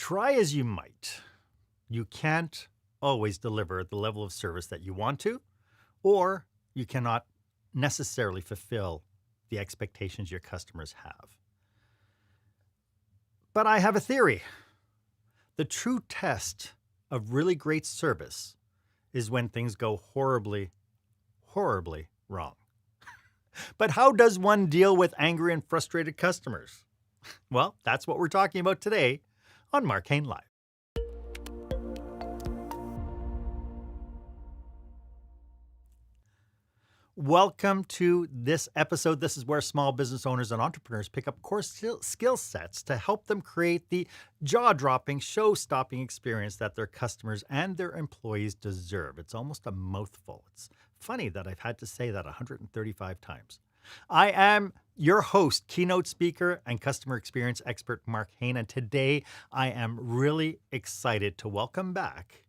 Try as you might, you can't always deliver the level of service that you want to, or you cannot necessarily fulfill the expectations your customers have. But I have a theory. The true test of really great service is when things go horribly, horribly wrong. But how does one deal with angry and frustrated customers? Well, that's what we're talking about today on Marc Haine Live. Welcome to this episode. This is where small business owners and entrepreneurs pick up core skill sets to help them create the jaw-dropping, show-stopping experience that their customers and their employees deserve. It's almost a mouthful. It's funny that I've had to say that 135 times. I am your host, keynote speaker, and customer experience expert, Marc Haine, and today I am really excited to welcome back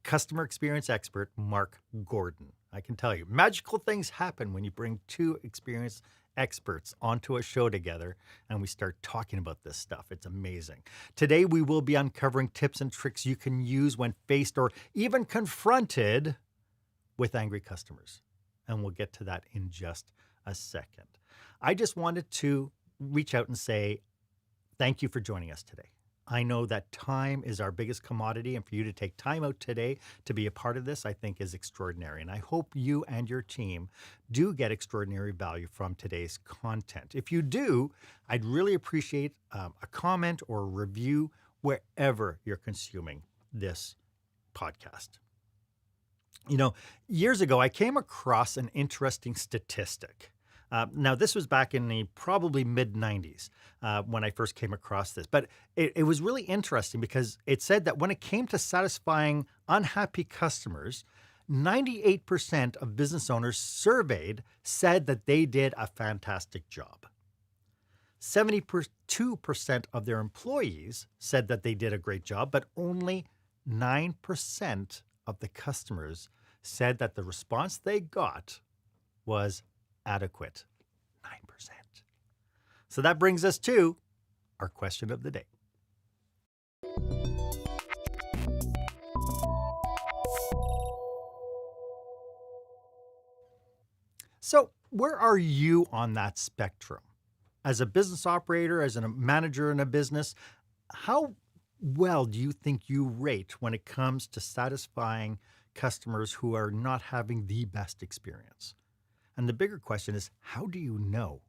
customer experience expert, Marc Gordon. I can tell you, magical things happen when you bring two experienced experts onto a show together and we start talking about this stuff. It's amazing. Today, we will be uncovering tips and tricks you can use when faced or even confronted with angry customers. And we'll get to that in just a second. I just wanted to reach out and say thank you for joining us today. I know that time is our biggest commodity, and for you to take time out today to be a part of this, I think is extraordinary. And I hope you and your team do get extraordinary value from today's content. If you do, I'd really appreciate a comment or a review wherever you're consuming this podcast. You know, years ago, I came across an interesting statistic. Now, this was back in the probably mid-90s when I first came across this. But it was really interesting because it said that when it came to satisfying unhappy customers, 98% of business owners surveyed said that they did a fantastic job. 72% of their employees said that they did a great job, but only 9% of the customers said that the response they got was adequate. 9%. So that brings us to our question of the day. So where are you on that spectrum? As a business operator, as a manager in a business, how well do you think you rate when it comes to satisfying customers who are not having the best experience? And the bigger question is, how do you know?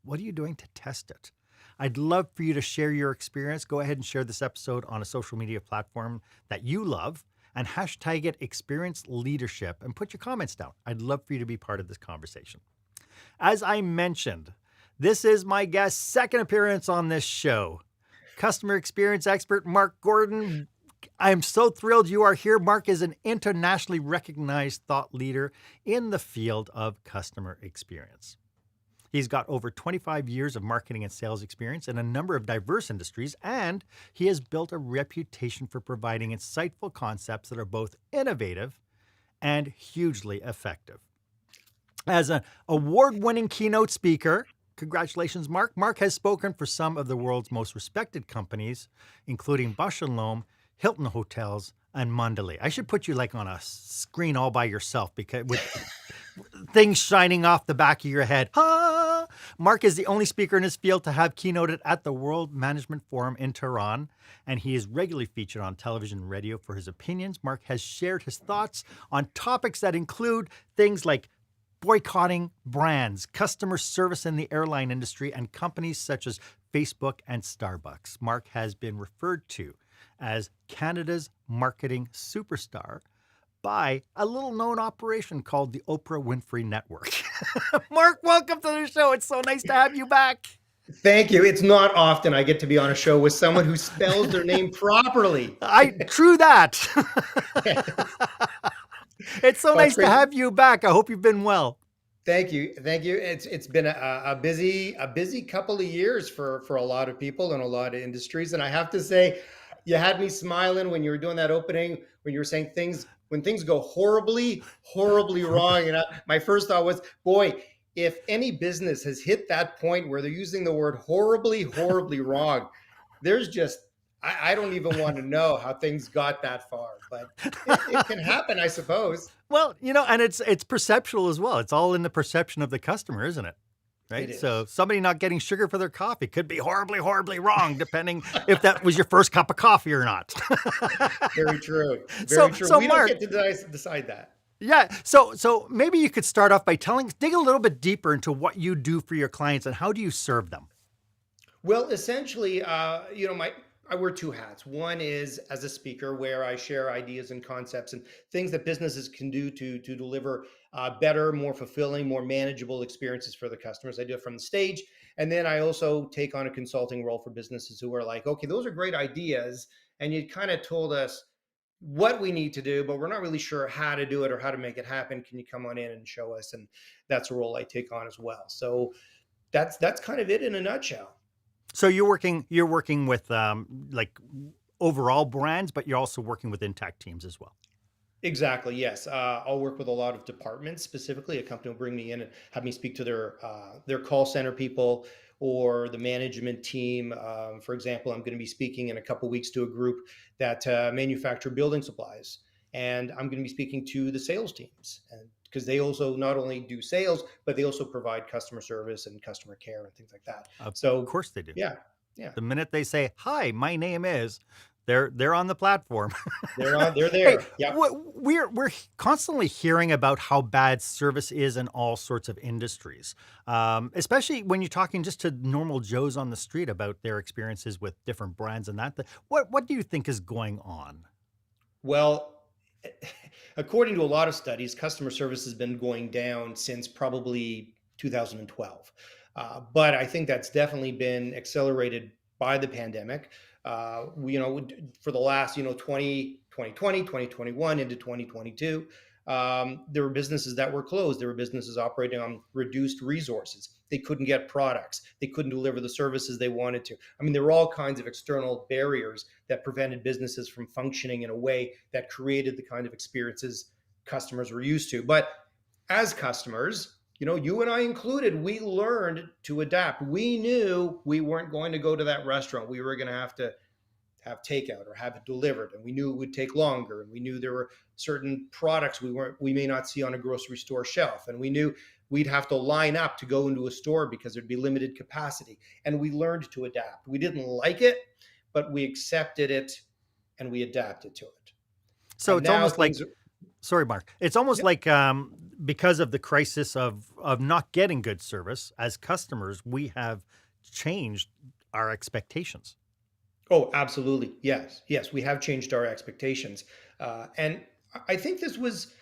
What are you doing to test it? I'd love for you to share your experience. Go ahead and share this episode on a social media platform that you love and hashtag it Experience Leadership and put your comments down. I'd love for you to be part of this conversation. As I mentioned, this is my guest's second appearance on this show. Customer experience expert Marc Gordon. I am so thrilled you are here. Marc is an internationally recognized thought leader in the field of customer experience. He's got over 25 years of marketing and sales experience in a number of diverse industries, and he has built a reputation for providing insightful concepts that are both innovative and hugely effective. As an award-winning keynote speaker, congratulations, Marc. Marc has spoken for some of the world's most respected companies, including Bausch & Lomb, Hilton Hotels, and Mondelez. I should put you like on a screen all by yourself because with things shining off the back of your head. Ah! Marc is the only speaker in his field to have keynoted at the World Management Forum in Tehran, and he is regularly featured on television and radio for his opinions. Marc has shared his thoughts on topics that include things like boycotting brands, customer service in the airline industry, and companies such as Facebook and Starbucks. Marc has been referred to as Canada's marketing superstar by a little-known operation called the Oprah Winfrey Network. Marc, welcome to the show. It's so nice to have you back. Thank you. It's not often I get to be on a show with someone who spells their name properly. True that. It's so nice to have you back. I hope you've been well. Thank you. Thank you. It's been a busy couple of years for a lot of people and a lot of industries. And I have to say, you had me smiling when you were doing that opening, when you were saying when things go horribly wrong. And my first thought was, boy, if any business has hit that point where they're using the word horribly wrong, there's just I don't even want to know how things got that far, but it can happen, I suppose. Well, and it's perceptual as well. It's all in the perception of the customer, isn't it? It Right? So is. somebody not getting sugar for their coffee could be horribly, horribly wrong, depending if that was your first cup of coffee or not. Very true. so Very true. so We don't Mark, get to decide that. yeah. So maybe you could start off by dig a little bit deeper into what you do for your clients and how do you serve them? Well, essentially, I wear two hats. One is as a speaker, where I share ideas and concepts and things that businesses can do to deliver better, more fulfilling, more manageable experiences for the customers. I do it from the stage, and then I also take on a consulting role for businesses who are like, okay, those are great ideas, and you kind of told us what we need to do, but we're not really sure how to do it or how to make it happen. Can you come on in and show us? And that's a role I take on as well. So that's kind of it in a nutshell. So you're working with like overall brands, but you're also working with intact teams as well. Exactly. Yes. I'll work with a lot of departments. Specifically, a company will bring me in and have me speak to their call center people or the management team. For example, I'm going to be speaking in a couple weeks to a group that manufacture building supplies, and I'm going to be speaking to the sales teams, and because they also not only do sales, but they also provide customer service and customer care and things like that. Of So, course they do. yeah, yeah, The minute they say, "Hi, my name is," they're on the platform. they're Hey, there. Yep. we're constantly hearing about how bad service is in all sorts of industries, especially when you're talking just to normal Joes on the street about their experiences with different brands and that. What do you think is going on? Well, according to a lot of studies, customer service has been going down since probably 2012. But I think that's definitely been accelerated by the pandemic. For the last, 2021 into 2022, there were businesses that were closed. There were businesses operating on reduced resources. They couldn't get products. They couldn't deliver the services they wanted to. I mean, there were all kinds of external barriers that prevented businesses from functioning in a way that created the kind of experiences customers were used to. But as customers, you and I included, we learned to adapt. We knew we weren't going to go to that restaurant. We were going to have takeout or have it delivered, and we knew it would take longer, and we knew there were certain products we may not see on a grocery store shelf, and we knew we'd have to line up to go into a store because there'd be limited capacity, and we learned to adapt. We didn't like it, but we accepted it and we adapted to it. So And it's now almost like, things are, sorry, Mark. It's almost yep. like because of the crisis of not getting good service as customers, we have changed our expectations. Oh, absolutely. Yes. Yes. We have changed our expectations. And I think this was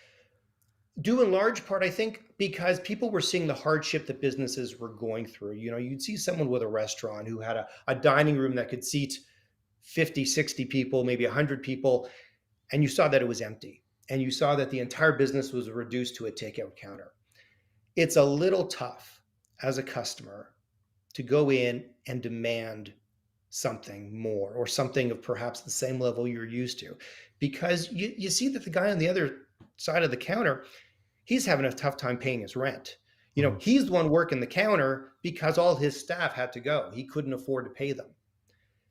due in large part, I think, because people were seeing the hardship that businesses were going through. You'd see someone with a restaurant who had a dining room that could seat 50, 60 people, maybe 100 people, and you saw that it was empty. And you saw that the entire business was reduced to a takeout counter. It's a little tough as a customer to go in and demand something more or something of perhaps the same level you're used to, because you see that the guy on the other side of the counter, he's having a tough time paying his rent. Mhm. He's the one working the counter because all his staff had to go. He couldn't afford to pay them.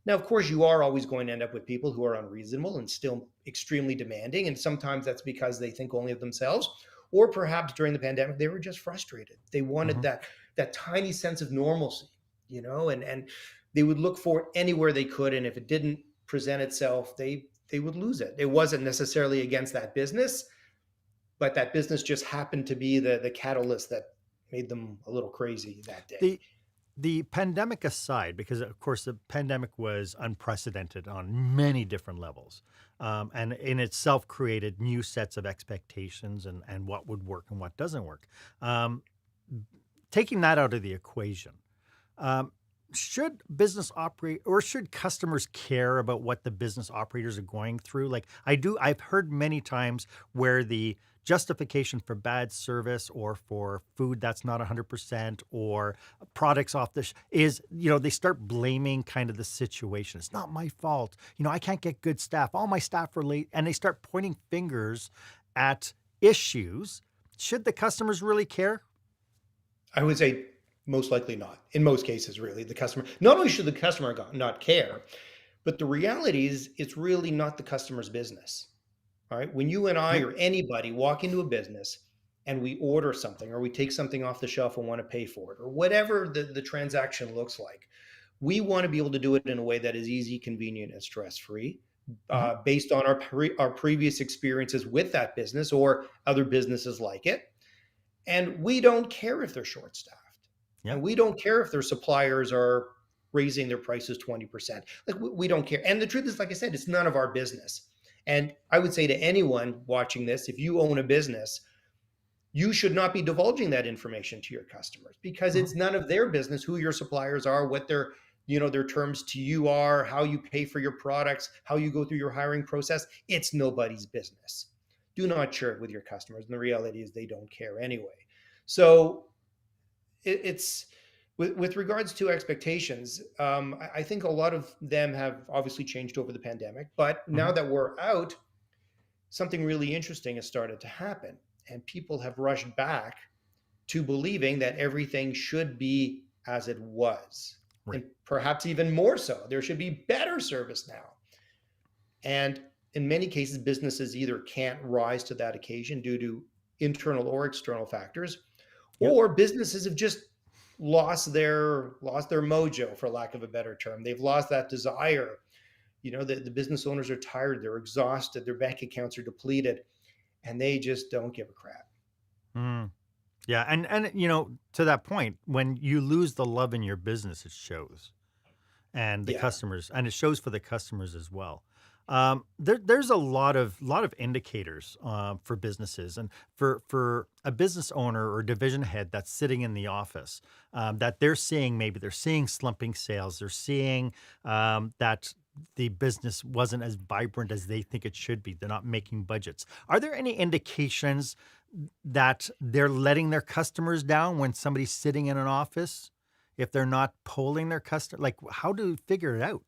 Now, of course, you are always going to end up with people who are unreasonable and still extremely demanding. And sometimes that's because they think only of themselves. Or perhaps during the pandemic, they were just frustrated. They wanted Mhm. that tiny sense of normalcy, and they would look for it anywhere they could. And if it didn't present itself, they would lose it. It wasn't necessarily against that business, but that business just happened to be the catalyst that made them a little crazy that day. The the pandemic aside, because of course the pandemic was unprecedented on many different levels, and in itself created new sets of expectations and what would work and what doesn't work. Um, Taking that out of the equation, um, should business operate or should customers care about what the business operators are going through? Like I've heard many times where the justification for bad service or for food that's not 100% or products off the is, they start blaming kind of the situation. It's not my fault. I can't get good staff. All my staff are late. And they start pointing fingers at issues. Should the customers really care? I would say most likely not. In most cases, really, the customer, not only should the customer not care, But the reality is, it's really not the customer's business. All right. When you and I Yep. or anybody walk into a business and we order something or we take something off the shelf and want to pay for it or whatever the transaction looks like, we want to be able to do it in a way that is easy, convenient, and stress free, Hmm. based on our previous experiences with that business or other businesses like it. And we don't care if they're short staffed. Yep. And we don't care if their suppliers are raising their prices 20%. Like, we don't care. And the truth is, like I said, it's none of our business. And I would say to anyone watching this, if you own a business, you should not be divulging that information to your customers because Hmm. it's none of their business who your suppliers are, what their terms to you are, how you pay for your products, how you go through your hiring process. It's nobody's business. Do not share it with your customers. And the reality is they don't care anyway. So it's with regards to expectations. I think a lot of them have obviously changed over the pandemic, but now Hmm. that we're out, something really interesting has started to happen, and people have rushed back to believing that everything should be as it was, Right. and perhaps even more so. There should be better service now. And in many cases, businesses either can't rise to that occasion due to internal or external factors, Yep. or businesses have just lost their mojo, for lack of a better term. They've lost that desire. The business owners are tired, they're exhausted, their bank accounts are depleted, and they just don't give a crap. Mm. Yeah. And to that point, when you lose the love in your business, it shows. And the Yeah. customers, and it shows for the customers as well. There's a lot of indicators for businesses and for a business owner or division head that's sitting in the office, that they're seeing slumping sales. They're seeing that the business wasn't as vibrant as they think it should be. They're not making budgets. Are there any indications that they're letting their customers down when somebody's sitting in an office? If they're not polling their customer, like, how do you figure it out?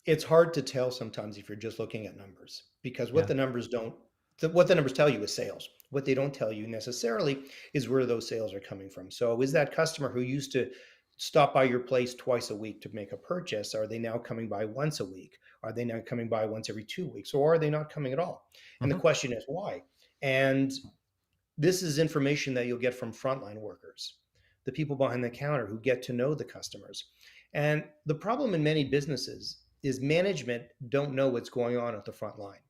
It's hard to tell sometimes if you're just looking at numbers, because Yeah. what the numbers tell you is sales. What they don't tell you necessarily is where those sales are coming from. So is that customer who used to stop by your place twice a week to make a purchase, are they now coming by once a week? Are they now coming by once every 2 weeks? Or are they not coming at all? And the Mhm. question is why? And this is information that you'll get from frontline workers, the people behind the counter who get to know the customers. And the problem in many businesses is management don't know what's going on at the front line.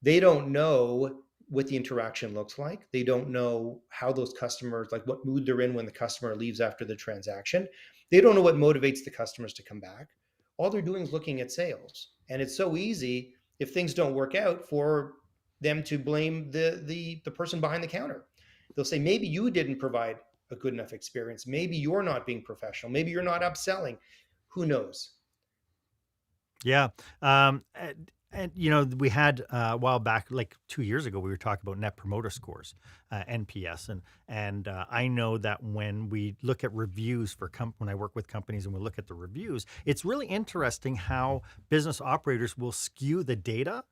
They don't know what the interaction looks like. They don't know how those customers, like what mood they're in when the customer leaves after the transaction. They don't know what motivates the customers to come back. All they're doing is looking at sales. And it's so easy, if things don't work out, for them to blame the person behind the counter. They'll say, maybe you didn't provide a good enough experience. Maybe you're not being professional. Maybe you're not upselling. Who knows? Yeah. We had a while back, like 2 years ago, we were talking about net promoter scores, NPS, and I know that when we look at reviews for when I work with companies and we look at the reviews, it's really interesting how business operators will skew the data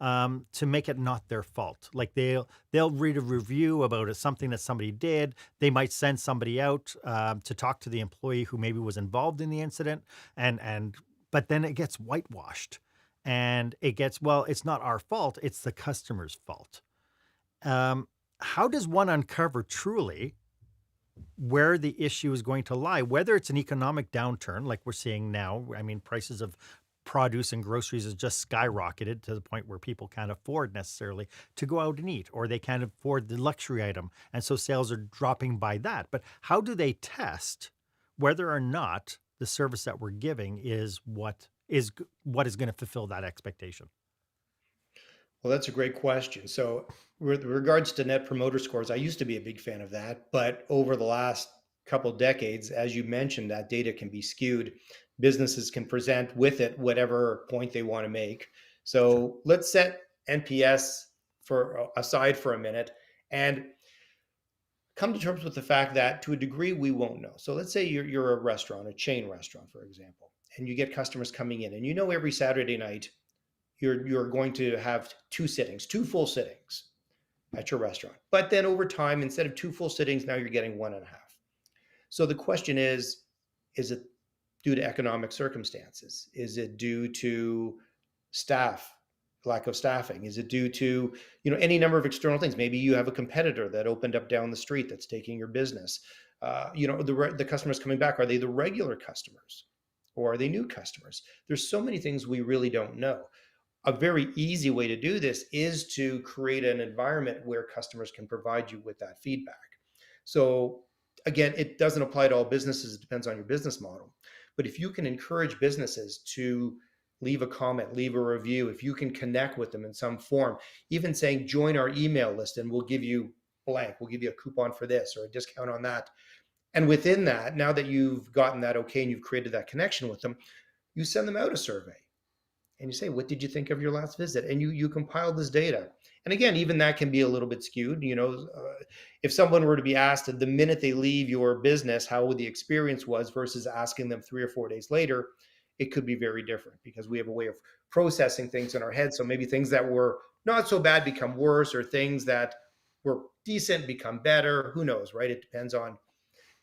to make it not their fault. Like they'll read a review about something that somebody did. They might send somebody out to talk to the employee who maybe was involved in the incident, and but then it gets whitewashed, and it gets, well, it's not our fault. It's the customer's fault. Um, how does one uncover truly where the issue is going to lie, whether it's an economic downturn like we're seeing now? I mean, prices of produce and groceries has just skyrocketed to the point where people can't afford necessarily to go out and eat, or they can't afford the luxury item. And so sales are dropping by that. But how do they test whether or not the service that we're giving is what is going to fulfill that expectation? Well, that's a great question. So, with regards to net promoter scores, I used to be a big fan of that, but over the last couple decades, as you mentioned, that data can be skewed. Businesses can present with it whatever point they want to make. Sure. So, let's set NPS for aside for a minute and come to terms with the fact that to a degree we won't know. So, let's say you're a restaurant, a chain restaurant, for example, and you get customers coming in, and every Saturday night you're going to have two full sittings at your restaurant. But then over time, instead of two full sittings, now you're getting one and a half. So the question is it due to economic circumstances? Is it due to staff, lack of staffing? Is it due to, any number of external things? Maybe you have a competitor that opened up down the street that's taking your business. The customers coming back, are they the regular customers or are they new customers? There's so many things we really don't know. A very easy way to do this is to create an environment where customers can provide you with that feedback. So again, it doesn't apply to all businesses. It depends on your business model. But if you can encourage businesses to leave a comment, leave a review, if you can connect with them in some form, even saying join our email list and we'll give you blank, we'll give you a coupon for this or a discount on that. And within that, now that you've gotten that okay and you've created that connection with them, you send them out a survey and you say, what did you think of your last visit? And you compile this data. And again, even that can be a little bit skewed. If someone were to be asked the minute they leave your business how the experience was versus asking them 3 or 4 days later, it could be very different because we have a way of processing things in our head. So maybe things that were not so bad become worse, or things that were decent become better. Who knows, right? It depends on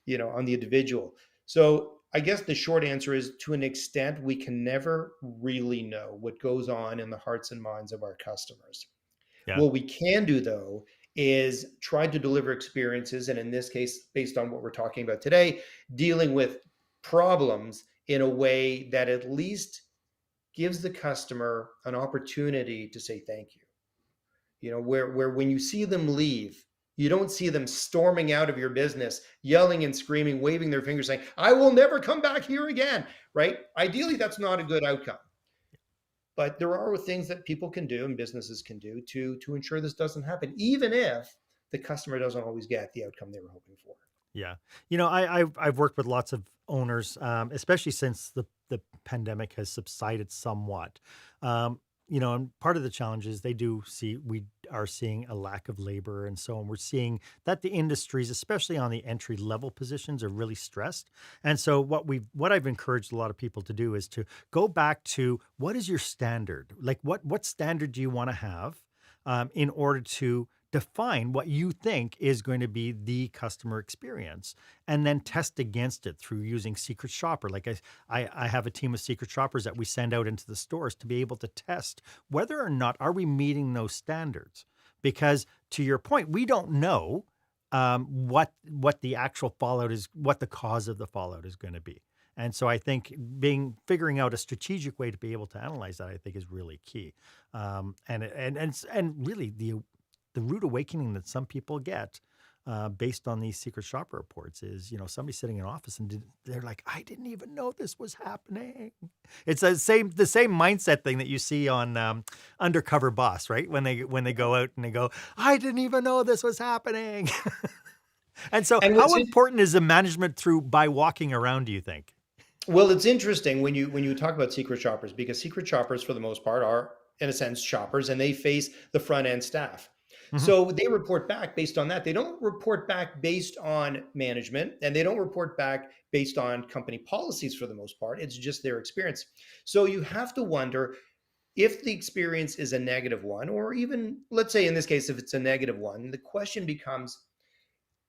the individual. So I guess the short answer is, to an extent, we can never really know what goes on in the hearts and minds of our customers. Yeah. What we can do, though, is try to deliver experiences, and in this case, based on what we're talking about today, dealing with problems in a way that at least gives the customer an opportunity to say thank you. Where when you see them leave, you don't see them storming out of your business, yelling and screaming, waving their fingers, saying, I will never come back here again, right? Ideally, that's not a good outcome. But there are things that people can do and businesses can do to ensure this doesn't happen, even if the customer doesn't always get the outcome they were hoping for. Yeah. I've worked with lots of owners, especially since the pandemic has subsided somewhat. And part of the challenge is we are seeing a lack of labor. And so on. We're seeing that the industries, especially on the entry level positions, are really stressed. And so what I've encouraged a lot of people to do is to go back to, what is your standard? Like what standard do you want to have in order to define what you think is going to be the customer experience, and then test against it through using secret shopper. Like I have a team of secret shoppers that we send out into the stores to be able to test whether or not are we meeting those standards. Because to your point, we don't know what the actual fallout is, what the cause of the fallout is going to be. And so I think figuring out a strategic way to be able to analyze that, I think, is really key. And really the rude awakening that some people get based on these secret shopper reports is, somebody sitting in an office and they're like, I didn't even know this was happening. It's the same mindset thing that you see on Undercover Boss, right? When they go out and they go, I didn't even know this was happening. And so And how important is the management by walking around, do you think? well, it's interesting when you talk about secret shoppers, because secret shoppers, for the most part, are, in a sense, shoppers, and they face the front end staff. Mhm. So they report back based on that. They don't report back based on management, and they don't report back based on company policies for the most part. It's just their experience. So you have to wonder if the experience is a negative one, or even, let's say in this case, if it's a negative one, the question becomes,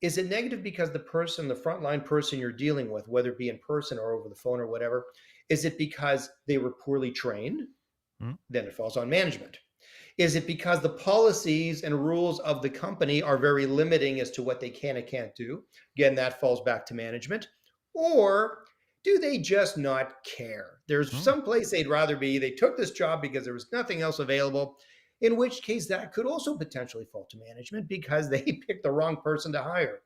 is it negative because the frontline person you're dealing with, whether it be in person or over the phone or whatever, is it because they were poorly trained? Mhm. Then it falls on management. Is it because the policies and rules of the company are very limiting as to what they can and can't do? Again, that falls back to management. Or do they just not care? There's Mhm. some place they'd rather be. They took this job because there was nothing else available, in which case that could also potentially fall to management because they picked the wrong person to hire.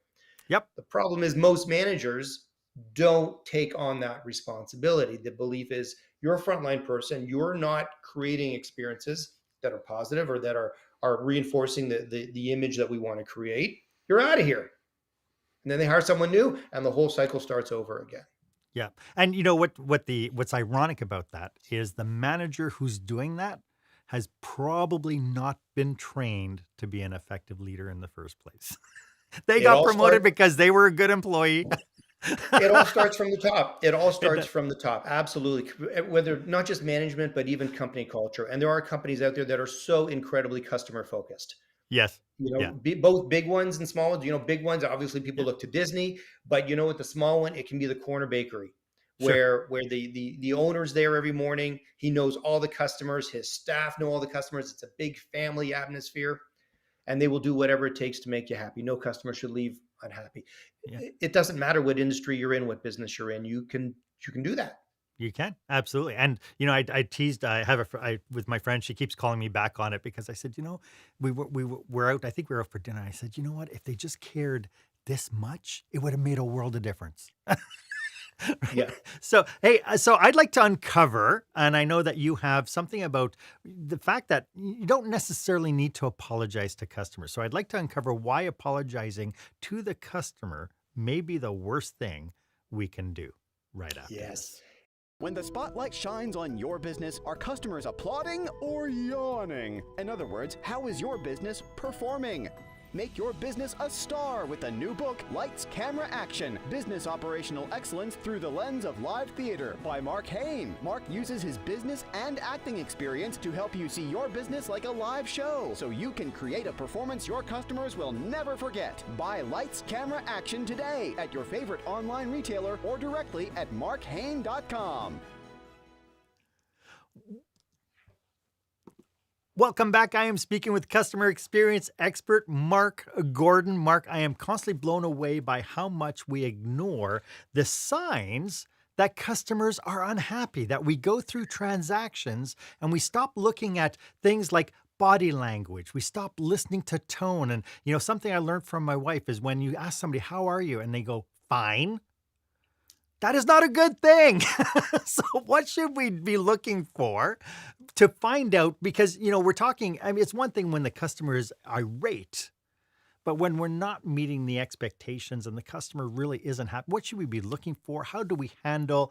Yep. The problem is most managers don't take on that responsibility. The belief is, you're a frontline person, you're not creating experiences that are positive or that are reinforcing the image that we want to create. You're out of here. And then they hire someone new and the whole cycle starts over again. Yeah. And what's ironic about that is the manager who's doing that has probably not been trained to be an effective leader in the first place. They It got all promoted starts because they were a good employee. it all starts from the top. It all It starts does. from the top. Absolutely. Whether not just management, but even company culture. And there are companies out there that are so incredibly customer focused. Yes. Yeah. Both big ones and small ones. Big ones, obviously people Yeah. look to Disney, but with the small one, it can be the corner bakery Sure. where the owner's there every morning. He knows all the customers, his staff know all the customers. It's a big family atmosphere, and they will do whatever it takes to make you happy. No customer should leave unhappy. Yeah. It doesn't matter what industry you're in, what business you're in. You can do that. You can, absolutely. And, I teased, I have with my friend, she keeps calling me back on it because I said, we're out, I think we were out for dinner. I said, you know what, if they just cared this much, it would have made a world of difference. Right? Yeah. So, hey, so I'd like to uncover, and I know that you have something about the fact that you don't necessarily need to apologize to customers. So I'd like to uncover why apologizing to the customer may be the worst thing we can do right after Yes. this. When the spotlight shines on your business, are customers applauding or yawning? In other words, how is your business performing? Make your business a star with the new book, Lights, Camera, Action, Business Operational Excellence Through the Lens of Live Theater by Marc Haine. Marc uses his business and acting experience to help you see your business like a live show, so you can create a performance your customers will never forget. Buy Lights, Camera, Action today at your favorite online retailer or directly at markhaine.com. Welcome back. I am speaking with customer experience expert Marc Gordon. Marc, I am constantly blown away by how much we ignore the signs that customers are unhappy, that we go through transactions and we stop looking at things like body language. We stop listening to tone. And, something I learned from my wife is when you ask somebody, how are you? And they go, fine. That is not a good thing. So what should we be looking for to find out? Because, we're talking, it's one thing when the customer is irate, but when we're not meeting the expectations and the customer really isn't happy, what should we be looking for? How do we handle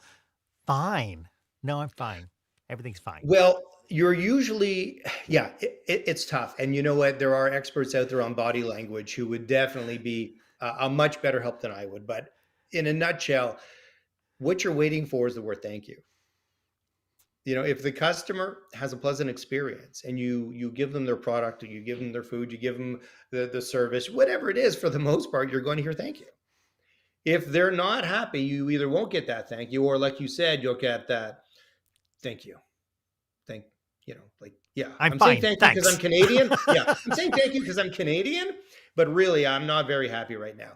fine? No, I'm fine. Everything's fine. Well, you're usually, yeah, it's tough. And you know what? There are experts out there on body language who would definitely be a much better help than I would. But in a nutshell, what you're waiting for is the word thank you. If the customer has a pleasant experience and you give them their product, or you give them their food, you give them the service, whatever it is, for the most part, you're going to hear thank you. If they're not happy, you either won't get that thank you, or like you said, you'll get that thank you. Thank, yeah, I'm saying fine. thank you because Thanks. I'm Canadian. Yeah, I'm saying thank you because I'm Canadian, but really, I'm not very happy right now.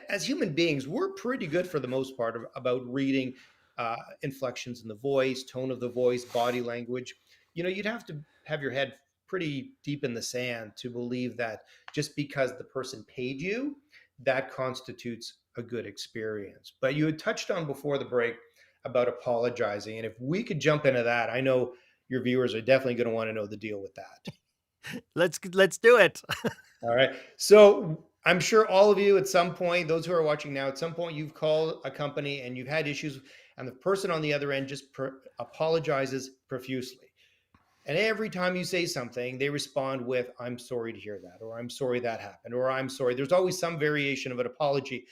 As human beings, we're pretty good for the most part about reading inflections in the voice, tone of the voice, body language. You'd have to have your head pretty deep in the sand to believe that just because the person paid you, that constitutes a good experience. But you had touched on before the break about apologizing. And if we could jump into that, I know your viewers are definitely going to want to know the deal with that. Let's do it. All right. So I'm sure all of you at some point, those who are watching now, at some point you've called a company and you've had issues, and the person on the other end just apologizes profusely. And every time you say something, they respond with, I'm sorry to hear that, or I'm sorry that happened, or I'm sorry. There's always some variation of an apology.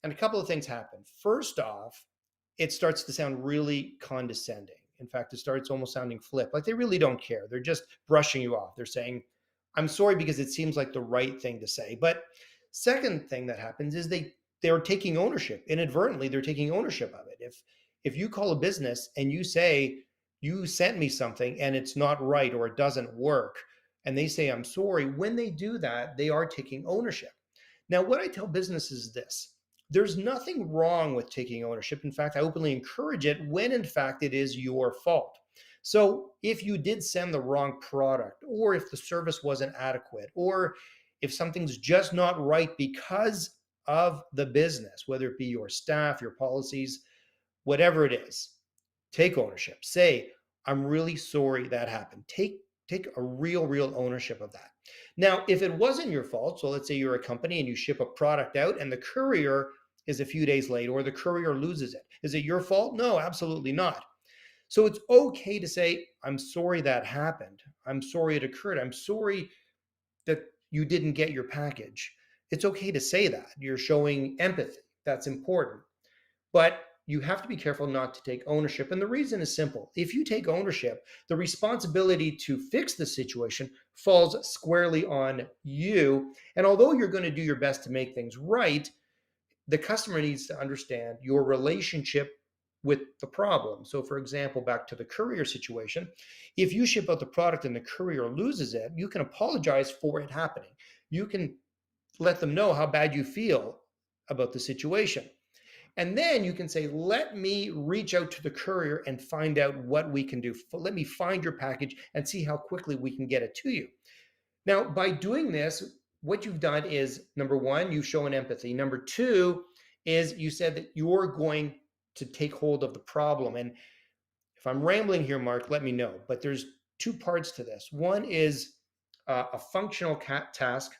And a couple of things happen. First off, it starts to sound really condescending. In fact, it starts almost sounding flip, like they really don't care. They're just brushing you off. They're saying, I'm sorry because it seems like the right thing to say. But second thing that happens is they're taking ownership. Inadvertently, they're taking ownership of it. If you call a business and you say, you sent me something and it's not right or it doesn't work, and they say, I'm sorry, when they do that, they are taking ownership. Now, what I tell businesses is this: there's nothing wrong with taking ownership. In fact, I openly encourage it when in fact it is your fault. So if you did send the wrong product, or if the service wasn't adequate, or if something's just not right because of the business, whether it be your staff, your policies, whatever it is, take ownership. Say, I'm really sorry that happened. Take a real ownership of that. Now, if it wasn't your fault, so let's say you're a company and you ship a product out and the courier is a few days late, or the courier loses it. Is it your fault? No, absolutely not. So it's okay to say, I'm sorry that happened. I'm sorry it occurred. I'm sorry that you didn't get your package. It's okay to say that. You're showing empathy. That's important. But you have to be careful not to take ownership. And the reason is simple. If you take ownership, the responsibility to fix the situation falls squarely on you. And although you're going to do your best to make things right, the customer needs to understand your relationship with the problem. So, for example, back to the courier situation, if you ship out the product and the courier loses it, you can apologize for it happening. You can let them know how bad you feel about the situation. And then you can say, let me reach out to the courier and find out what we can do. Let me find your package and see how quickly we can get it to you. Now, by doing this, what you've done is, number one, you've shown empathy. Number two is you said that you're going to take hold of the problem. And if I'm rambling here, Mark, let me know. But there's two parts to this. One is a functional task,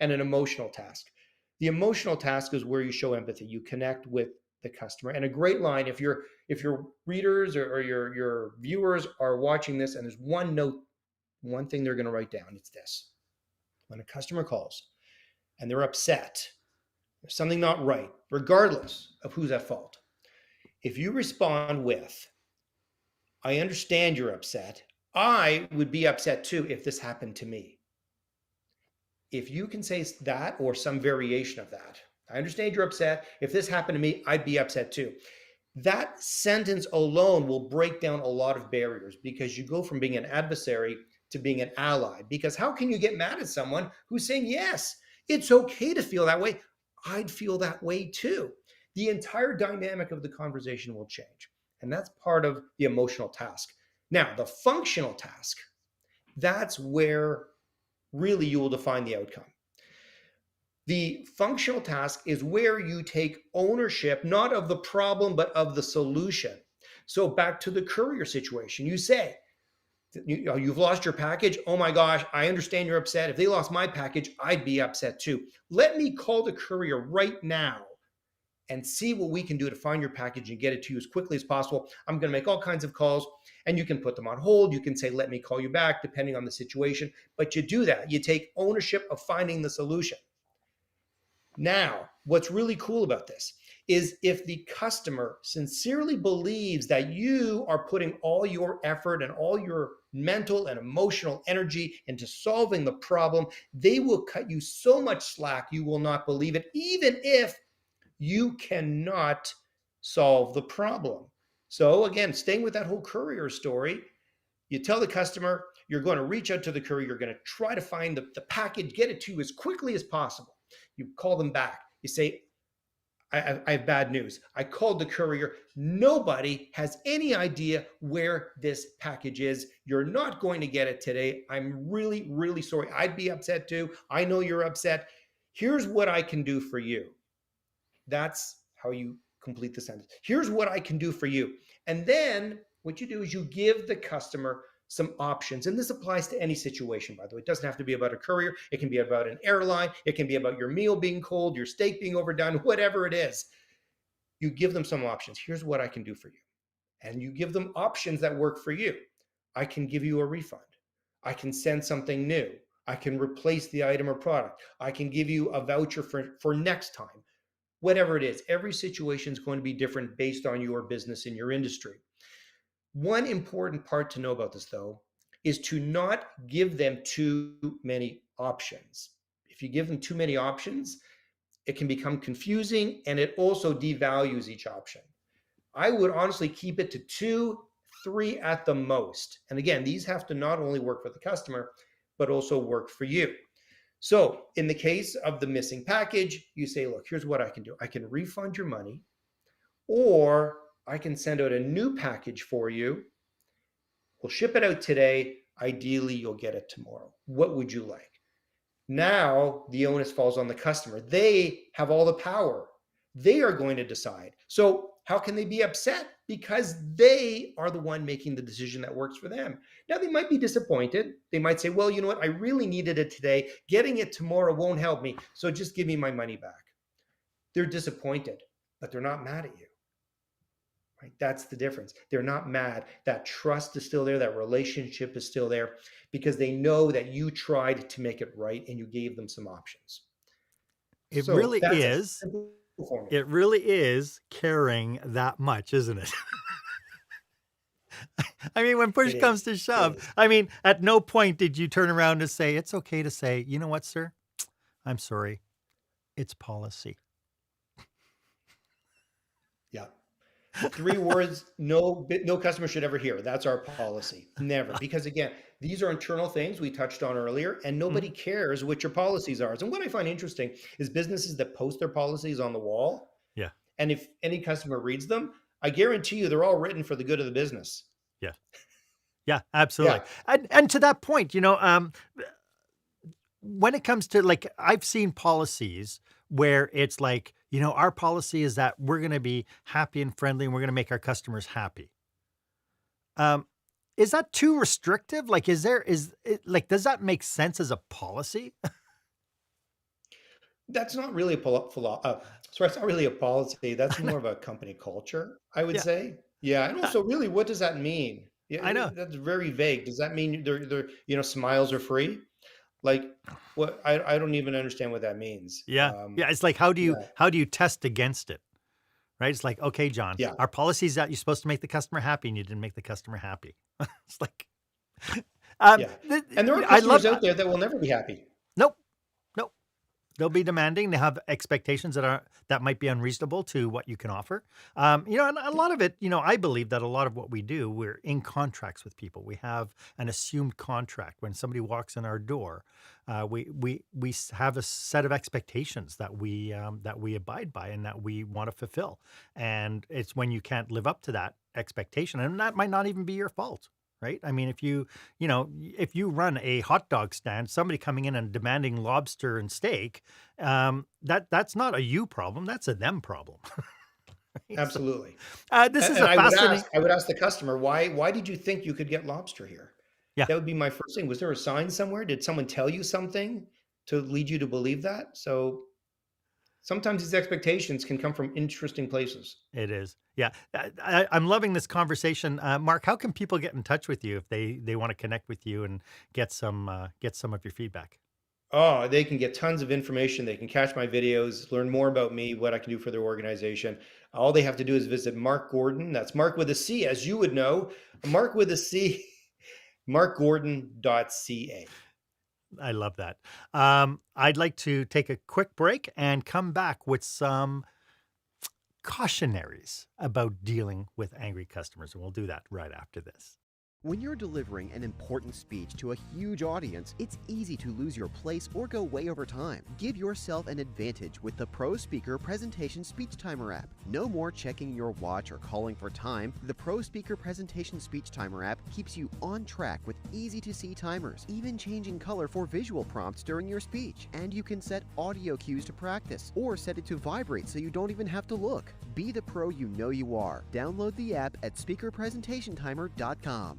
and an emotional task. The emotional task is where you show empathy. You connect with the customer. And a great line, if your readers or your viewers are watching this, and there's one thing they're going to write down, it's this. When a customer calls and they're upset, there's something not right, regardless of who's at fault. If you respond with, I understand you're upset. I would be upset too if this happened to me. If you can say that or some variation of that, I understand you're upset. If this happened to me, I'd be upset too. That sentence alone will break down a lot of barriers, because you go from being an adversary to being an ally. Because how can you get mad at someone who's saying, yes, it's okay to feel that way. I'd feel that way too. The entire dynamic of the conversation will change. And that's part of the emotional task. Now, the functional task, that's where really you will define the outcome. The functional task is where you take ownership, not of the problem, but of the solution. So back to the courier situation, you say, you've lost your package. Oh my gosh, I understand you're upset. If they lost my package, I'd be upset too. Let me call the courier right now and see what we can do to find your package and get it to you as quickly as possible. I'm going to make all kinds of calls, and you can put them on hold. You can say, let me call you back, depending on the situation. But you do that. You take ownership of finding the solution. Now, what's really cool about this is if the customer sincerely believes that you are putting all your effort and all your mental and emotional energy into solving the problem, they will cut you so much slack you will not believe it, even if you cannot solve the problem. So again, staying with that whole courier story, you tell the customer you're going to reach out to the courier, you're going to try to find the package, get it to you as quickly as possible. You call them back. You say, I have bad news. I called the courier. Nobody has any idea where this package is. You're not going to get it today. I'm really, really sorry. I'd be upset too. I know you're upset. Here's what I can do for you. That's how you complete the sentence. Here's what I can do for you. And then what you do is you give the customer some options. And this applies to any situation, by the way. It doesn't have to be about a courier. It can be about an airline. It can be about your meal being cold, your steak being overdone, whatever it is. You give them some options. Here's what I can do for you. And you give them options that work for you. I can give you a refund. I can send something new. I can replace the item or product. I can give you a voucher for next time. Whatever it is, every situation is going to be different based on your business and your industry. One important part to know about this, though, is to not give them too many options. If you give them too many options, it can become confusing, and it also devalues each option. I would honestly keep it to 2, 3 at the most. And again, these have to not only work for the customer, but also work for you. So in the case of the missing package, you say, look, here's what I can do. I can refund your money, or I can send out a new package for you. We'll ship it out today. Ideally, you'll get it tomorrow. What would you like? Now the onus falls on the customer. They have all the power. They are going to decide. So how can they be upset? Because they are the one making the decision that works for them. Now, they might be disappointed. They might say, well, you know what? I really needed it today. Getting it tomorrow won't help me. So just give me my money back. They're disappointed, but they're not mad at you. Right? That's the difference. They're not mad. That trust is still there. That relationship is still there, because they know that you tried to make it right and you gave them some options. It So really that's a is. simple formula. It really is caring that much, isn't it? I mean, when push It comes is. to It shove, is. I mean, at no point did you turn around and say, it's okay to say, you know what, sir? I'm sorry. It's policy. Yeah. Three words no customer should ever hear. That's our policy. Never. Because again, these are internal things we touched on earlier, and nobody Mhm. cares what your policies are. And what I find interesting is businesses that post their policies on the wall, Yeah. and if any customer reads them, I guarantee you they're all written for the good of the business. Yeah. Yeah, absolutely. Yeah. And to that point, when it comes to like I've seen policies where it's like, our policy is that we're going to be happy and friendly and we're going to make our customers happy. Um, is that too restrictive? Like, does that make sense as a policy? That's not really sorry, it's not really a policy. That's more of a company culture, I would Yeah, say. Yeah, and uh, also, really, what does that mean? Yeah, I know. that's very vague. Does that mean smiles are free? Like, what? I don't even understand what that means. Yeah. Yeah. It's like, how do you, Yeah, how do you test against it? Right. It's like, okay, John, yeah, our policy is that you're supposed to make the customer happy and you didn't make the customer happy. It's like, yeah. And there are I love customers out there that will never be happy. Nope. Nope. They'll be demanding. They have expectations that might be unreasonable to what you can offer. And a lot of it, I believe that a lot of what we do, we're in contracts with people. We have an assumed contract. When somebody walks in our door, we have a set of expectations that we abide by and that we want to fulfill. And it's when you can't live up to that expectation, and that might not even be your fault. Right. I mean, if you run a hot dog stand, somebody coming in and demanding lobster and steak, that's not a you problem. That's a them problem. Right? So, Absolutely. this is And a I would fascinating. ask the customer, why did you think you could get lobster here? Yeah, That would be my first thing. Was there a sign somewhere? Did someone tell you something to lead you to believe that? So sometimes these expectations can come from interesting places. it is. Yeah, I'm loving this conversation, Mark. How can people get in touch with you if they want to connect with you and get some of your feedback? Oh, they can get tons of information. They can catch my videos, learn more about me, what I can do for their organization. All they have to do is visit Marc Gordon. That's Mark with a C, as you would know. Mark with a C, markgordon.ca. I love that. I'd like to take a quick break and come back with some cautionaries about dealing with angry customers. And we'll do that right after this. When you're delivering an important speech to a huge audience, it's easy to lose your place or go way over time. Give yourself an advantage with the Pro Speaker Presentation Speech Timer app. No more checking your watch or calling for time. The Pro Speaker Presentation Speech Timer app keeps you on track with easy-to-see timers, even changing color for visual prompts during your speech. And you can set audio cues to practice, or set it to vibrate so you don't even have to look. Be the pro you know you are. Download the app at speakerpresentationtimer.com.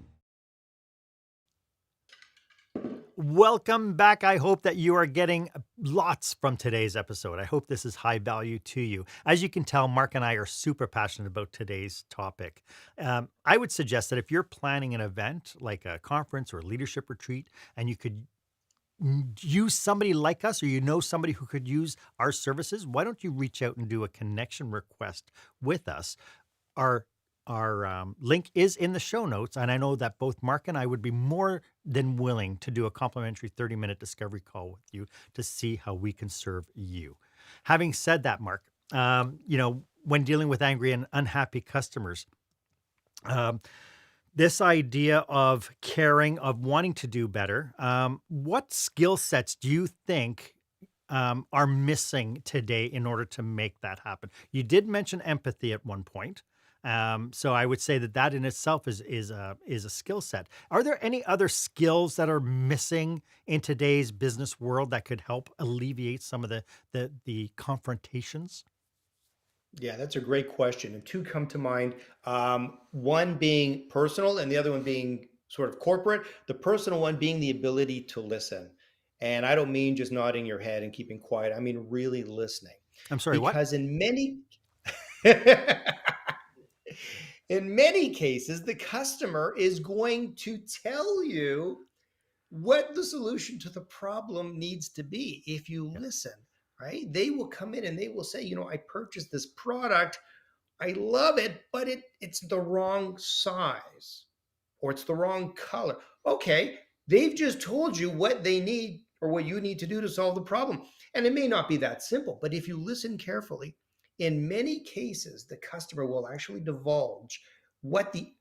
Welcome back. I hope that you are getting lots from today's episode. I hope this is high value to you. As you can tell, Mark and I are super passionate about today's topic. I would suggest that if you're planning an event like a conference or a leadership retreat, and you could use somebody like us, or somebody who could use our services, why don't you reach out and do a connection request with us? Our link is in the show notes, and I know that both Mark and I would be more than willing to do a complimentary 30-minute discovery call with you to see how we can serve you. Having said that, Mark, when dealing with angry and unhappy customers, um, this idea of caring, of wanting to do better, what skill sets do you think are missing today in order to make that happen? You did mention empathy at one point. So I would say that in itself is a skill set. Are there any other skills that are missing in today's business world that could help alleviate some of the confrontations? Yeah, that's a great question. And two come to mind. One being personal, and the other one being sort of corporate. The personal one being the ability to listen. And I don't mean just nodding your head and keeping quiet. I mean really listening. I'm sorry, what? Because in many in many cases, the customer is going to tell you what the solution to the problem needs to be if you Yeah. listen, right? They will come in and they will say, I purchased this product. I love it, but it's the wrong size or it's the wrong color. Okay, they've just told you what they need or what you need to do to solve the problem. And it may not be that simple, but if you listen carefully, In many cases, the customer will actually divulge what the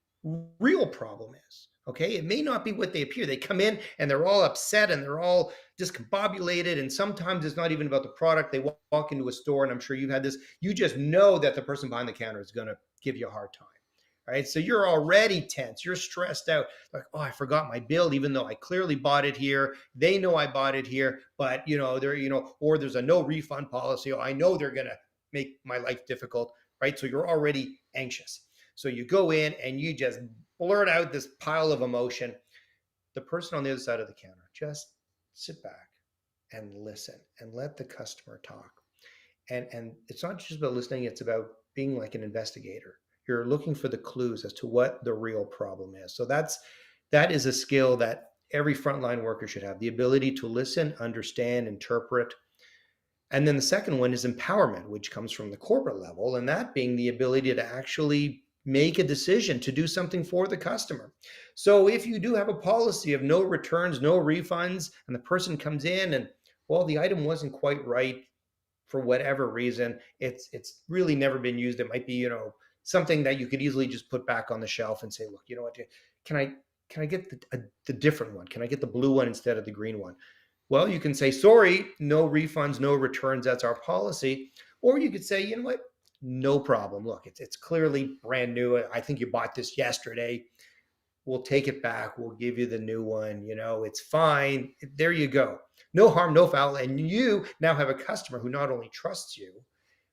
real problem is. Okay. It may not be what they appear. They come in and they're all upset and they're all discombobulated. And sometimes it's not even about the product. They walk into a store, and I'm sure you've had this. You just know that the person behind the counter is going to give you a hard time. Right. So you're already tense. You're stressed out. Like, oh, I forgot my bill, even though I clearly bought it here. They know I bought it here, but or there's a no refund policy. Oh, I know they're going to make my life difficult. Right. So you're already anxious. So you go in and you just blurt out this pile of emotion. The person on the other side of the counter, just sit back and listen and let the customer talk. And it's not just about listening, it's about being like an investigator. You're looking for the clues as to what the real problem is. So that is a skill that every frontline worker should have, the ability to listen, understand, interpret. And then the second one is empowerment, which comes from the corporate level, and that being the ability to actually make a decision to do something for the customer. So if you do have a policy of no returns, no refunds, and the person comes in and, well, the item wasn't quite right for whatever reason, it's really never been used. It might be, something that you could easily just put back on the shelf and say, look, you know what, can I get the different one? Can I get the blue one instead of the green one? Well, you can say, sorry, no refunds, no returns. That's our policy. Or you could say, you know what, no problem. Look, it's clearly brand new. I think you bought this yesterday. We'll take it back. We'll give you the new one. It's fine. There you go. No harm, no foul. And you now have a customer who not only trusts you,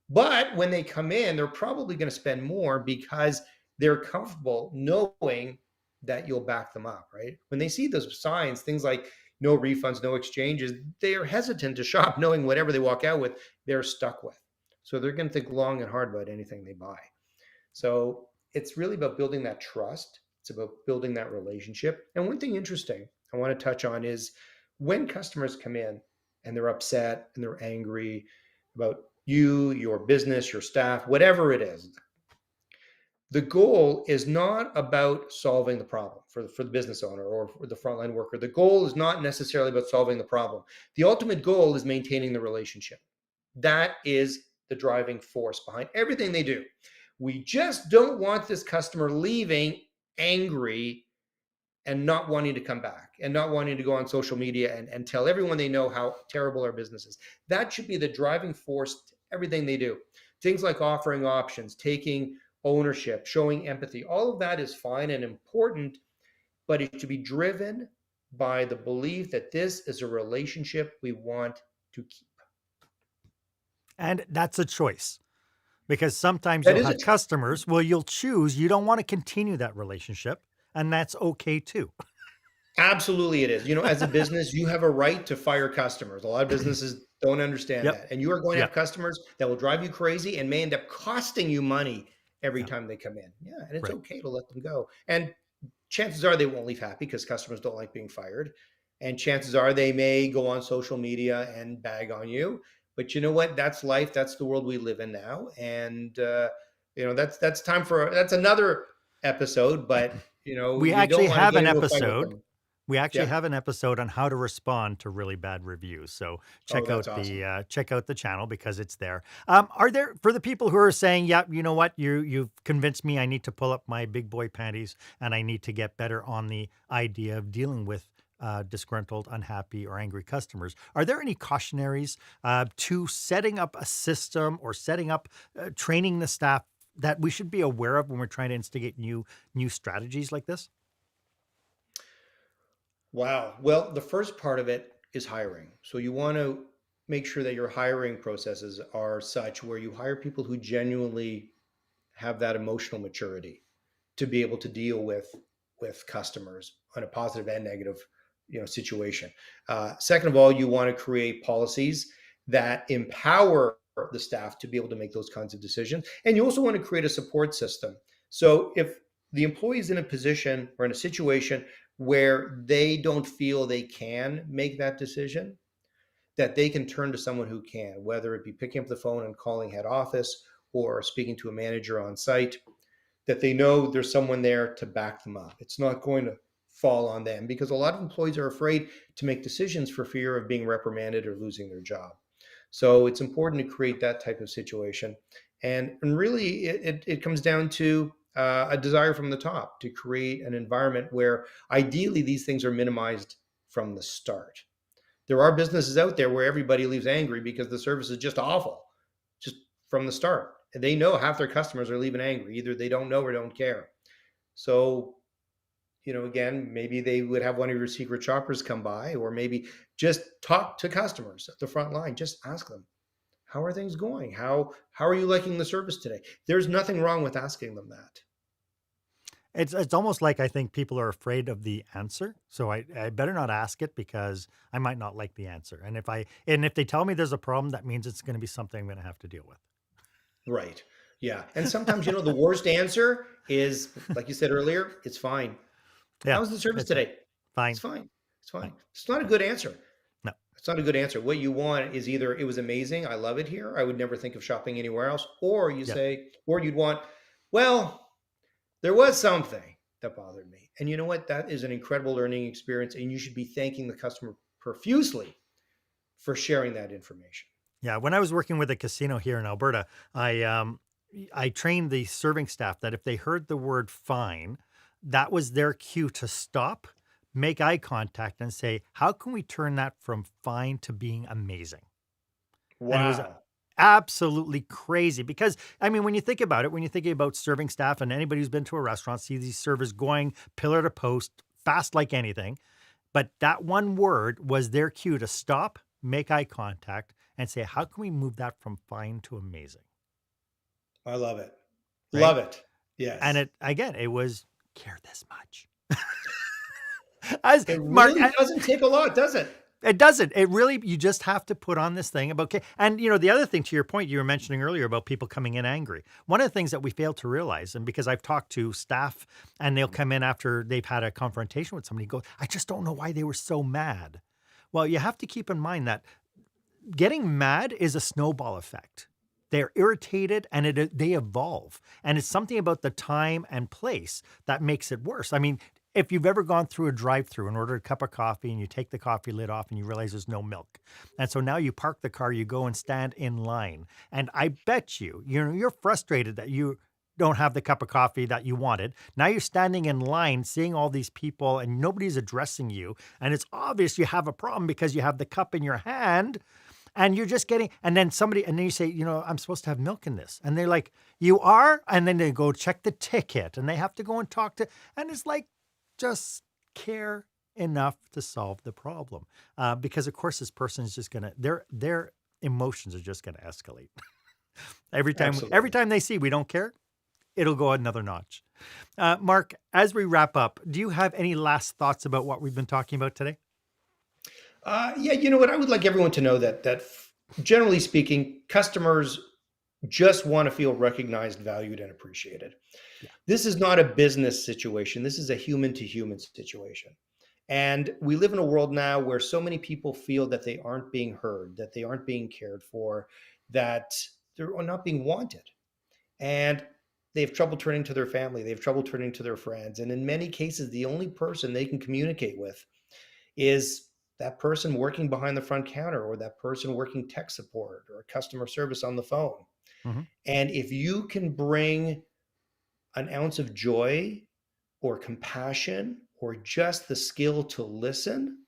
but when they come in, they're probably going to spend more because they're comfortable knowing that you'll back them up, right? When they see those signs, things like no refunds, no exchanges, they are hesitant to shop knowing whatever they walk out with, they're stuck with. So they're going to think long and hard about anything they buy. So it's really about building that trust. It's about building that relationship. And one thing interesting I want to touch on is when customers come in and they're upset and they're angry about you, your business, your staff, whatever it is, the goal is not about solving the problem for the business owner or for the frontline worker. The goal is not necessarily about solving the problem. The ultimate goal is maintaining the relationship. That is the driving force behind everything they do. We just don't want this customer leaving angry and not wanting to come back and not wanting to go on social media and tell everyone they know how terrible our business is. That should be the driving force to everything they do. Things like offering options, taking ownership, showing empathy, all of that is fine and important, but it should be driven by the belief that this is a relationship we want to keep. And that's a choice, because sometimes That you'll is a have customers, well, you'll choose, you don't want to continue that relationship, and that's okay too. Absolutely, it is. As a business, you have a right to fire customers. A lot of businesses don't understand Yep. that. And you are going to have Yep. customers that will drive you crazy and may end up costing you money every Yeah. time they come in. Yeah, and it's Right. okay to let them go. And chances are they won't leave happy because customers don't like being fired. And chances are they may go on social media and bag on you. But you know what? That's life. That's the world we live in now. And that's another episode. But We you don't actually want to have get an into a fight with episode. them. We actually Yeah. have an episode on how to respond to really bad reviews. So Oh, check that's out awesome. the channel because it's there. Are there, for the people who are saying, yeah, you know what, you've convinced me, I need to pull up my big boy panties and I need to get better on the idea of dealing with disgruntled, unhappy, or angry customers. Are there any cautionaries to setting up a system or setting up training the staff that we should be aware of when we're trying to instigate new strategies like this? Wow. Well, the first part of it is hiring. So you want to make sure that your hiring processes are such where you hire people who genuinely have that emotional maturity to be able to deal with customers on a positive and negative situation. Second of all, you want to create policies that empower the staff to be able to make those kinds of decisions, and you also want to create a support system. So if the employee is in a position or in a situation where they don't feel they can make that decision, that they can turn to someone who can, whether it be picking up the phone and calling head office or speaking to a manager on site, that they know there's someone there to back them up. It's not going to fall on them because a lot of employees are afraid to make decisions for fear of being reprimanded or losing their job. So it's important to create that type of situation. And really, it comes down to a desire from the top to create an environment where ideally these things are minimized from the start. There are businesses out there where everybody leaves angry because the service is just awful, just from the start. And they know half their customers are leaving angry. Either they don't know or don't care. So, again, maybe they would have one of your secret shoppers come by, or maybe just talk to customers at the front line. Just ask them, how are things going? How are you liking the service today? There's nothing wrong with asking them that. It's almost like I think people are afraid of the answer. So I better not ask it because I might not like the answer. And if they tell me there's a problem, that means it's going to be something I'm going to have to deal with. Right. Yeah. And sometimes, the worst answer is, like you said earlier, it's fine. Yeah. How's the service It's fine. today? Fine. It's fine. It's fine. Fine. It's not a good answer. No. It's not a good answer. What you want is either it was amazing, I love it here, I would never think of shopping anywhere else, or Yeah. you'd want, well, there was something that bothered me. And you know what? That is an incredible learning experience, and you should be thanking the customer profusely for sharing that information. Yeah, when I was working with a casino here in Alberta, I trained the serving staff that if they heard the word fine, that was their cue to stop, make eye contact, and say, "How can we turn that from fine to being amazing?" And it was Wow. absolutely crazy because, I mean, when you think about it, when you're thinking about serving staff and anybody who's been to a restaurant, see these servers going pillar to post, fast like anything. But that one word was their cue to stop, make eye contact, and say, "How can we move that from fine to amazing?" I love it. Right? Love it. And Yes. it was care this much. As It Mark, really doesn't take a lot, does it? it doesn't. It really, you just have to put on this thing about care. And, the other thing to your point, you were mentioning earlier about people coming in angry. One of the things that we fail to realize, and because I've talked to staff and they'll come in after they've had a confrontation with somebody, go, "I just don't know why they were so mad." Well, you have to keep in mind that getting mad is a snowball effect. They're irritated and they evolve. And it's something about the time and place that makes it worse. I mean, if you've ever gone through a drive-through and ordered a cup of coffee and you take the coffee lid off and you realize there's no milk. And so now you park the car, you go and stand in line. And I bet you're frustrated that you don't have the cup of coffee that you wanted. Now you're standing in line, seeing all these people and nobody's addressing you. And it's obvious you have a problem because you have the cup in your hand. And you're just getting, and then you say, "I'm supposed to have milk in this." And they're like, "You are?" And then they go check the ticket and they have to go and talk to, and it's like, just care enough to solve the problem. Because of course this person is just going to, their emotions are just going to escalate. every Absolutely. time they see we don't care, it'll go another notch. Mark, as we wrap up, do you have any last thoughts about what we've been talking about today? Yeah, you know what? I would like everyone to know that generally speaking, customers just want to feel recognized, valued, and appreciated. Yeah. This is not a business situation. This is a human to human situation. And we live in a world now where so many people feel that they aren't being heard, that they aren't being cared for, that they're not being wanted. And they have trouble turning to their family. They have trouble turning to their friends. And in many cases, the only person they can communicate with is that person working behind the front counter, or that person working tech support or customer service on the phone. Mhm. And if you can bring an ounce of joy or compassion or just the skill to listen,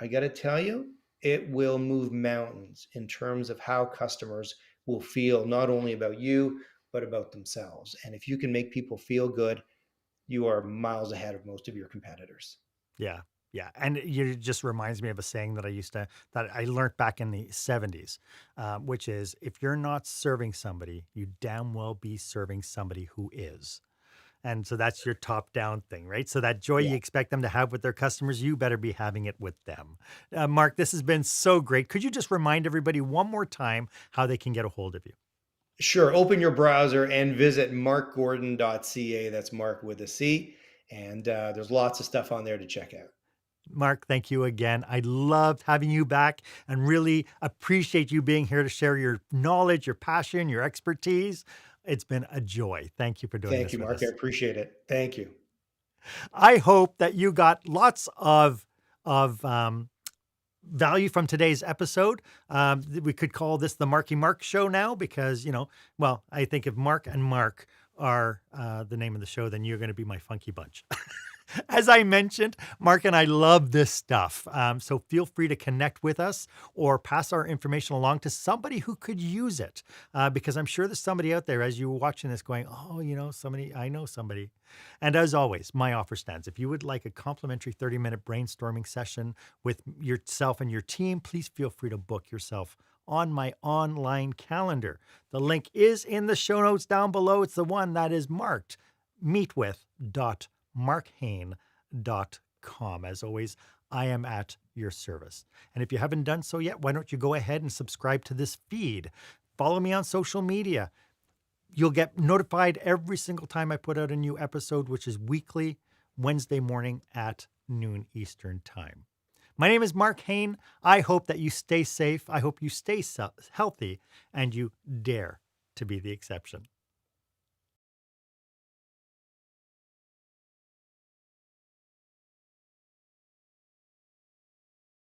I got to tell you, it will move mountains in terms of how customers will feel not only about you, but about themselves. And if you can make people feel good, you are miles ahead of most of your competitors. Yeah. Yeah. And it just reminds me of a saying that I learned back in the 70s, which is, if you're not serving somebody, you damn well be serving somebody who is. And so that's your top down thing, right? So that joy Yeah. you expect them to have with their customers, you better be having it with them. Mark, this has been so great. Could you just remind everybody one more time how they can get a hold of you? Sure. Open your browser and visit markgordon.ca. That's Mark with a C. And there's lots of stuff on there to check out. Mark, thank you again. I loved having you back and really appreciate you being here to share your knowledge, your passion, your expertise. It's been a joy. Thank you for doing Thank this you, with Mark. I us. appreciate it. Thank you. I hope that you got lots of value from today's episode. We could call this the Marky Mark Show now because, well, I think if Mark and Mark are the name of the show, then you're going to be my funky bunch. As I mentioned, Mark and I love this stuff. So feel free to connect with us or pass our information along to somebody who could use it. Because I'm sure there's somebody out there as you're watching this going, oh, I know somebody. And as always, my offer stands. If you would like a complimentary 30-minute brainstorming session with yourself and your team, please feel free to book yourself on my online calendar. The link is in the show notes down below. It's the one that is marked meetwith.markhaine.com. As always, I am at your service. And if you haven't done so yet, why don't you go ahead and subscribe to this feed? Follow me on social media. You'll get notified every single time I put out a new episode, which is weekly, Wednesday morning at noon Eastern time. My name is Marc Haine. I hope that you stay safe. I hope you stay healthy and you dare to be the exception.